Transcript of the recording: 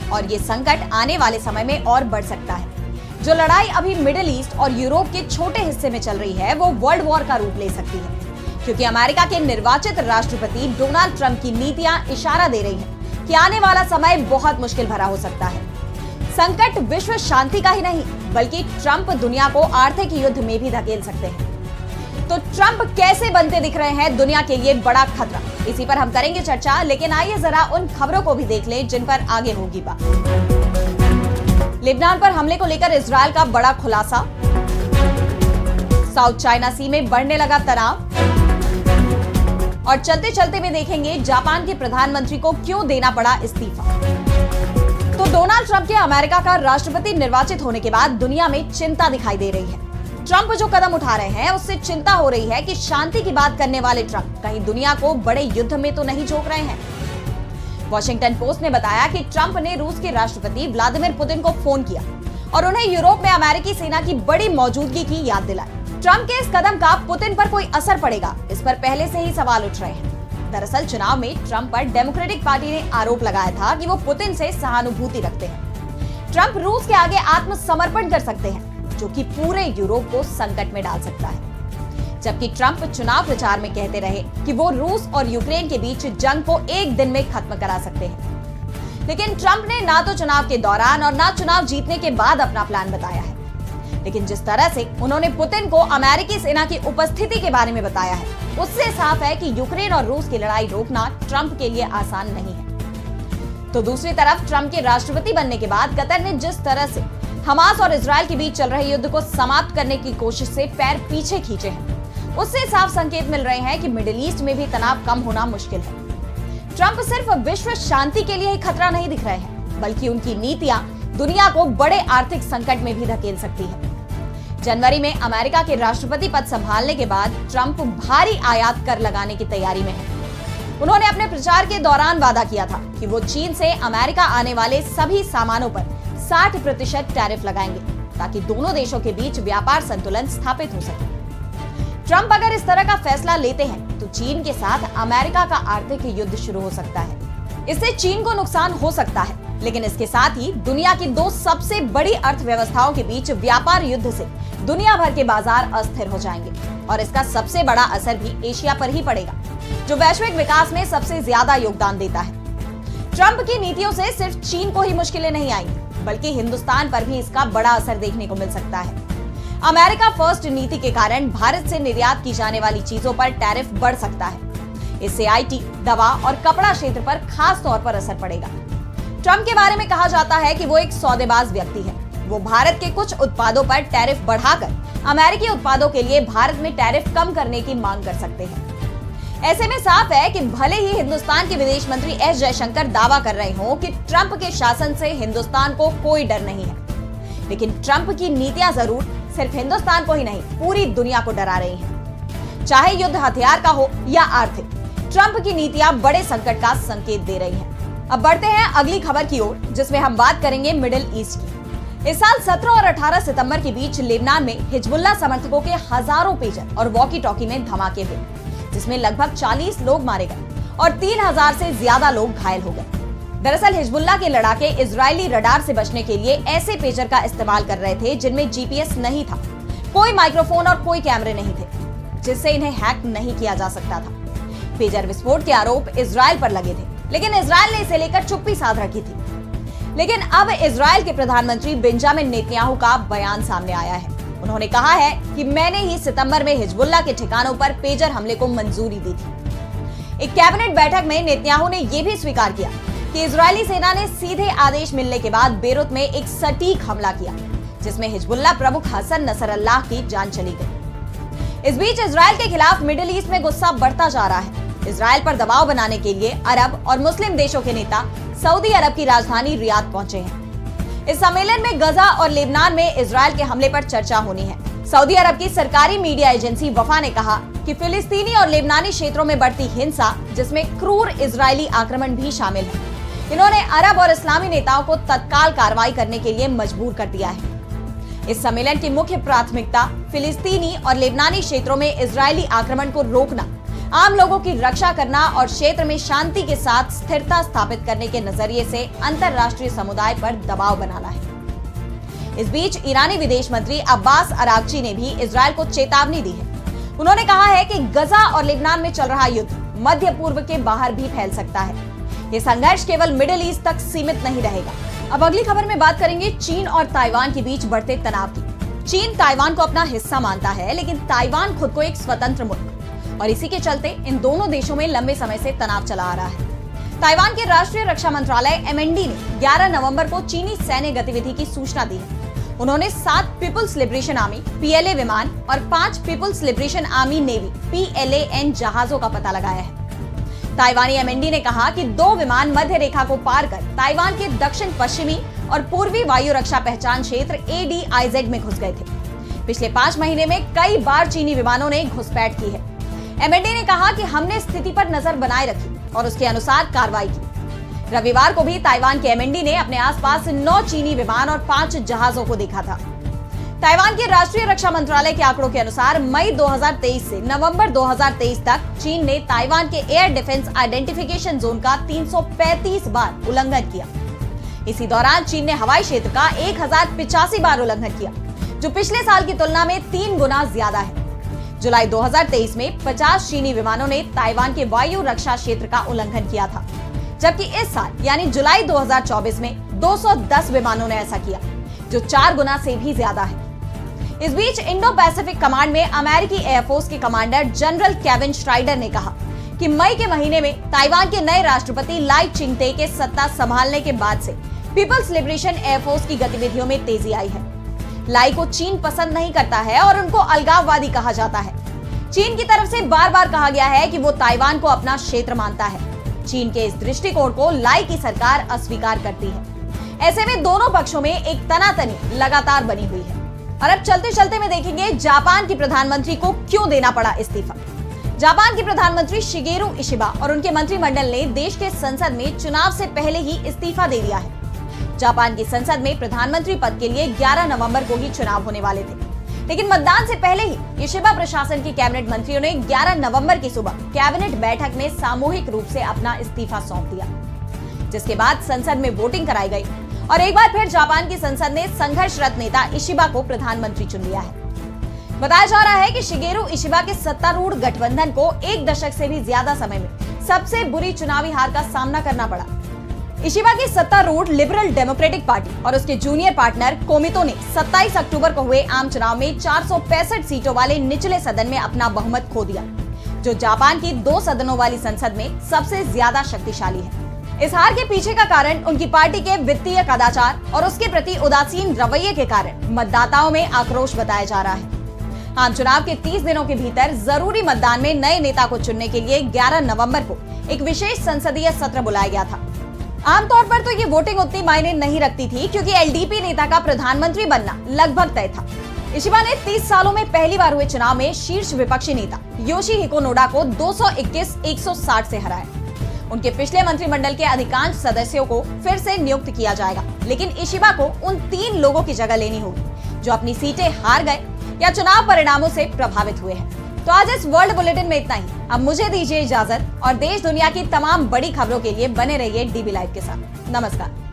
और ये संकट आने वाले समय में और बढ़ सकता है। जो लड़ाई अभी मिडिल ईस्ट और यूरोप के छोटे हिस्से में चल रही है, वो वर्ल्ड वॉर का रूप ले सकती है, क्योंकि अमेरिका के निर्वाचित राष्ट्रपति डोनाल्ड ट्रंप की नीतियां इशारा दे रही हैं कि आने वाला समय बहुत मुश्किल भरा हो सकता है। संकट विश्व शांति का ही नहीं, बल्कि ट्रंप दुनिया को आर्थिक युद्ध में भी धकेल सकते हैं। तो ट्रंप कैसे बनते दिख रहे हैं दुनिया के लिए बड़ा खतरा, इसी पर हम करेंगे चर्चा। लेकिन आइए जरा उन खबरों को भी देख लें जिन पर आगे होगी बात। लेबनान पर हमले को लेकर इजरायल का बड़ा खुलासा, साउथ चाइना सी में बढ़ने लगा तनाव, और चलते चलते में देखेंगे जापान के प्रधानमंत्री को क्यों देना पड़ा इस्तीफा। तो डोनाल्ड ट्रंप के अमेरिका का राष्ट्रपति निर्वाचित होने के बाद दुनिया में चिंता दिखाई दे रही है। ट्रंप जो कदम उठा रहे हैं उससे चिंता हो रही है कि शांति की बात करने वाले ट्रंप कहीं दुनिया को बड़े युद्ध में तो नहीं झोंक रहे हैं। वॉशिंगटन पोस्ट ने बताया कि ट्रंप ने रूस के राष्ट्रपति व्लादिमीर पुतिन को फोन किया और उन्हें यूरोप में अमेरिकी सेना की बड़ी मौजूदगी की याद दिलाई। ट्रंप के इस कदम का पुतिन पर कोई असर पड़ेगा, इस पर पहले से ही सवाल उठ रहे हैं। दरअसल चुनाव में ट्रंप पर डेमोक्रेटिक पार्टी ने आरोप लगाया था कि वो पुतिन से सहानुभूति रखते हैं। ट्रंप रूस के आगे आत्मसमर्पण कर सकते हैं, जो कि पूरे यूरोप को संकट में डाल सकता है। जबकि ट्रंप चुनाव प्रचार में कहते रहे कि वो रूस और यूक्रेन के बीच जंग को एक दिन में खत्म करा सकते हैं, लेकिन ट्रंप ने ना तो चुनाव के दौरान और ना चुनाव जीतने के बाद अपना प्लान बताया है। लेकिन जिस तरह से उन्होंने पुतिन को अमेरिकी सेना की उपस्थिति के बारे में बताया है, उससे साफ है कि यूक्रेन और रूस की लड़ाई रोकना ट्रंप के लिए आसान नहीं है। तो दूसरी तरफ ट्रंप के राष्ट्रपति बनने के बाद कतर ने जिस तरह से हमास और इजरायल के बीच चल रहे युद्ध को समाप्त करने की कोशिश से पैर पीछे खींचे हैं, उससे साफ संकेत मिल रहे हैं कि मिडिल ईस्ट में भी तनाव कम होना मुश्किल है। ट्रंप सिर्फ विश्व शांति के लिए ही खतरा नहीं दिख रहे हैं, बल्कि उनकी नीतियां दुनिया को बड़े आर्थिक संकट में भी धकेल सकती है। जनवरी में अमेरिका के राष्ट्रपति पद संभालने के बाद ट्रंप भारी आयात कर लगाने की तैयारी में है। उन्होंने अपने प्रचार के दौरान वादा किया था कि वो चीन से अमेरिका आने वाले सभी सामानों पर 60% टैरिफ लगाएंगे, ताकि दोनों देशों के बीच व्यापार संतुलन स्थापित हो सके। ट्रंप अगर इस तरह का फैसला लेते हैं तो चीन के साथ अमेरिका का आर्थिक युद्ध शुरू हो सकता है। इससे चीन को नुकसान हो सकता है, लेकिन इसके साथ ही दुनिया की दो सबसे बड़ी अर्थव्यवस्थाओं के बीच व्यापार युद्ध से दुनिया भर के बाजार अस्थिर हो जाएंगे, और इसका सबसे बड़ा असर भी एशिया पर ही पड़ेगा, जो वैश्विक विकास में सबसे ज्यादा योगदान देता है। ट्रंप की नीतियों से सिर्फ चीन को ही मुश्किलें नहीं आएंगी, बल्कि हिंदुस्तान पर भी इसका बड़ा असर देखने को मिल सकता है। अमेरिका फर्स्ट नीति के कारण भारत से निर्यात की जाने वाली चीजों पर टैरिफ बढ़ सकता है। इससे आईटी, दवा और कपड़ा क्षेत्र पर खास तौर पर असर पड़ेगा। ट्रंप के बारे में कहा जाता है कि वो एक सौदेबाज व्यक्ति है। वो भारत के कुछ उत्पादों पर टैरिफ बढ़ाकर अमेरिकी उत्पादों के लिए भारत में टैरिफ कम करने की मांग कर सकते हैं। ऐसे में साफ है कि भले ही हिंदुस्तान के विदेश मंत्री एस जयशंकर दावा कर रहे हों कि ट्रंप के शासन से हिंदुस्तान को कोई डर नहीं है, लेकिन ट्रंप की नीतियां जरूर सिर्फ हिंदुस्तान को ही नहीं, पूरी दुनिया को डरा रही हैं। चाहे युद्ध हथियार का हो या आर्थिक, ट्रंप की नीतियां बड़े संकट का संकेत दे रही हैं। अब बढ़ते हैं अगली खबर की ओर, जिसमें हम बात करेंगे मिडिल ईस्ट की। इस साल 17 और 18 सितंबर के बीच लेबनान में हिजबुल्लाह समर्थकों के हजारों पेजर और वॉकी टॉकी में धमाके हुए, जिसमें लगभग 40 लोग मारे गए और 3000 से ज्यादा लोग घायल हो गए। दरअसल हिजबुल्लाह के लड़ाके इजरायली रडार से बचने के लिए ऐसे पेजर का इस्तेमाल कर रहे थे जिनमें जीपीएस नहीं था, कोई माइक्रोफोन और कोई कैमरे नहीं थे, जिससे इन्हें हैक नहीं किया जा सकता था। पेजर विस्फोट के आरोप इजरायल पर लगे थे, लेकिन इजरायल ने इसे लेकर चुप्पी साध रखी थी। लेकिन अब इजरायल के प्रधानमंत्री बेंजामिन नेतन्याहू का बयान सामने आया है। उन्होंने कहा है कि मैंने ही सितंबर में हिजबुल्लाह के ठिकानों पर पेजर हमले को मंजूरी दी थी। एक कैबिनेट बैठक में नेतन्याहू ने यह भी स्वीकार किया कि इजरायली सेना ने सीधे आदेश मिलने के बाद बेरूत में एक सटीक हमला किया, जिसमें हिजबुल्लाह प्रमुख हसन नसरल्लाह की जान चली गई। इस बीच इजरायल के खिलाफ मिडिल ईस्ट में गुस्सा बढ़ता जा रहा है। इजरायल पर दबाव बनाने के लिए अरब और मुस्लिम देशों के नेता सऊदी अरब की राजधानी रियाद पहुंचे हैं। इस सम्मेलन में गजा और लेबनान में इजरायल के हमले पर चर्चा होनी है। सऊदी अरब की सरकारी मीडिया एजेंसी वफा ने कहा कि फिलिस्तीनी और लेबनानी क्षेत्रों में बढ़ती हिंसा, जिसमें क्रूर इजरायली आक्रमण भी शामिल है, इन्होंने अरब और इस्लामी नेताओं को तत्काल कार्रवाई करने के लिए मजबूर कर दिया है। इस सम्मेलन की मुख्य प्राथमिकता फिलिस्तीनी और लेबनानी क्षेत्रों में इजरायली आक्रमण को रोकना, आम लोगों की रक्षा करना और क्षेत्र में शांति के साथ स्थिरता स्थापित करने के नजरिए से अंतरराष्ट्रीय समुदाय पर दबाव बनाना है। इस बीच ईरानी विदेश मंत्री अब्बास अरागची ने भी इजरायल को चेतावनी दी है। उन्होंने कहा है कि गजा और लेबनान में चल रहा युद्ध मध्य पूर्व के बाहर भी फैल सकता है। ये संघर्ष केवल मिडिल ईस्ट तक सीमित नहीं रहेगा। अब अगली खबर में बात करेंगे चीन और ताइवान के बीच बढ़ते तनाव की। चीन ताइवान को अपना हिस्सा मानता है, लेकिन ताइवान खुद को एक स्वतंत्र मुल्क, और इसी के चलते इन दोनों देशों में लंबे समय से तनाव चला आ रहा है। ताइवान के राष्ट्रीय रक्षा मंत्रालय MND ने 11 नवंबर को चीनी सैन्य गतिविधि की सूचना दी है। उन्होंने 7 पीपुल्स लिबरेशन आर्मी PLA विमान और 5 people's liberation army navy PLAN जहाजों का पता लगाया है। ताइवानी MND ने कहा कि 2 विमान मध्य रेखा को पार कर ताइवान के दक्षिण पश्चिमी और पूर्वी वायु रक्षा पहचान क्षेत्र ADIZ में घुस गए थे। पिछले 5 महीने में कई बार चीनी विमानों ने घुसपैठ की है। MND ने कहा कि हमने स्थिति पर नजर बनाए रखी और उसके अनुसार कार्रवाई की। रविवार को भी ताइवान के MND ने अपने आसपास 9 चीनी विमान और 5 जहाजों को देखा था। ताइवान के राष्ट्रीय रक्षा मंत्रालय के आंकड़ों के अनुसार मई 2023 से नवंबर 2023 तक चीन ने ताइवान के एयर डिफेंस आइडेंटिफिकेशन जोन का 335 बार उल्लंघन किया। इसी दौरान चीन ने हवाई क्षेत्र का 1085 बार उल्लंघन किया, जो पिछले साल की तुलना में 3 गुना ज्यादा है। जुलाई 2023 में 50 चीनी विमानों ने ताइवान के वायु रक्षा क्षेत्र का उल्लंघन किया था, जबकि इस साल यानी जुलाई 2024 में 210 विमानों ने ऐसा किया, जो 4 गुना से भी ज्यादा है। इस बीच इंडो पैसिफिक कमांड में अमेरिकी एयरफोर्स के कमांडर जनरल केविन श्राइडर ने कहा कि मई के महीने में ताइवान के नए राष्ट्रपति लाई चिंगते के सत्ता संभालने के बाद से पीपल्स लिबरेशन एयरफोर्स की गतिविधियों में तेजी आई है। लाई को चीन पसंद नहीं करता है और उनको अलगाववादी कहा जाता है। चीन की तरफ से बार बार कहा गया है कि वो ताइवान को अपना क्षेत्र मानता है। चीन के इस दृष्टिकोण को लाई की सरकार अस्वीकार करती है। ऐसे में दोनों पक्षों में एक तनातनी लगातार बनी हुई है। और अब चलते चलते में देखेंगे जापान की प्रधानमंत्री को क्यों देना पड़ा इस्तीफा। जापान के प्रधानमंत्री शिगेरू इशिबा और उनके मंत्रिमंडल ने देश के संसद में चुनाव से पहले ही इस्तीफा दे दिया है। जापान की संसद में प्रधानमंत्री पद के लिए 11 नवंबर को ही चुनाव होने वाले थे, लेकिन मतदान से पहले ही इशिबा प्रशासन के कैबिनेट मंत्रियों ने 11 नवंबर की सुबह कैबिनेट बैठक में सामूहिक रूप से अपना इस्तीफा सौंप दिया, जिसके बाद संसद में वोटिंग कराई गई और एक बार फिर जापान की संसद ने संघर्षरत नेता इशिबा को प्रधानमंत्री चुन लिया है। बताया जा रहा है कि शिगेरू इशिबा के सत्तारूढ़ गठबंधन को 1 दशक से भी ज्यादा समय में सबसे बुरी चुनावी हार का सामना करना पड़ा। इशिबा की सत्तारूढ़ लिबरल डेमोक्रेटिक पार्टी और उसके जूनियर पार्टनर कोमितो ने 27 अक्टूबर को हुए आम चुनाव में 465 सीटों वाले निचले सदन में अपना बहुमत खो दिया, जो जापान की 2 सदनों वाली संसद में सबसे ज्यादा शक्तिशाली है। इस हार के पीछे का कारण उनकी पार्टी के वित्तीय कदाचार और उसके प्रति उदासीन रवैये के कारण मतदाताओं में आक्रोश बताया जा रहा है। आम चुनाव के 30 दिनों के भीतर जरूरी मतदान में नए नेता को चुनने के लिए 11 नवंबर को एक विशेष संसदीय सत्र बुलाया गया था। आमतौर पर तो ये वोटिंग उतनी मायने नहीं रखती थी, क्योंकि LDP नेता का प्रधानमंत्री बनना लगभग तय था। इशिबा ने 30 सालों में पहली बार हुए चुनाव में शीर्ष विपक्षी नेता योशिहिको नोडा को 221-160 से हराया। उनके पिछले मंत्रिमंडल के अधिकांश सदस्यों को फिर से नियुक्त किया जाएगा, लेकिन इशिबा को उन 3 लोगों की जगह लेनी होगी जो अपनी सीटें हार गए या चुनाव परिणामों से प्रभावित हुए हैं। तो आज इस वर्ल्ड बुलेटिन में इतना ही। अब मुझे दीजिए इजाजत और देश दुनिया की तमाम बड़ी खबरों के लिए बने रहिए DB लाइव के साथ। नमस्कार।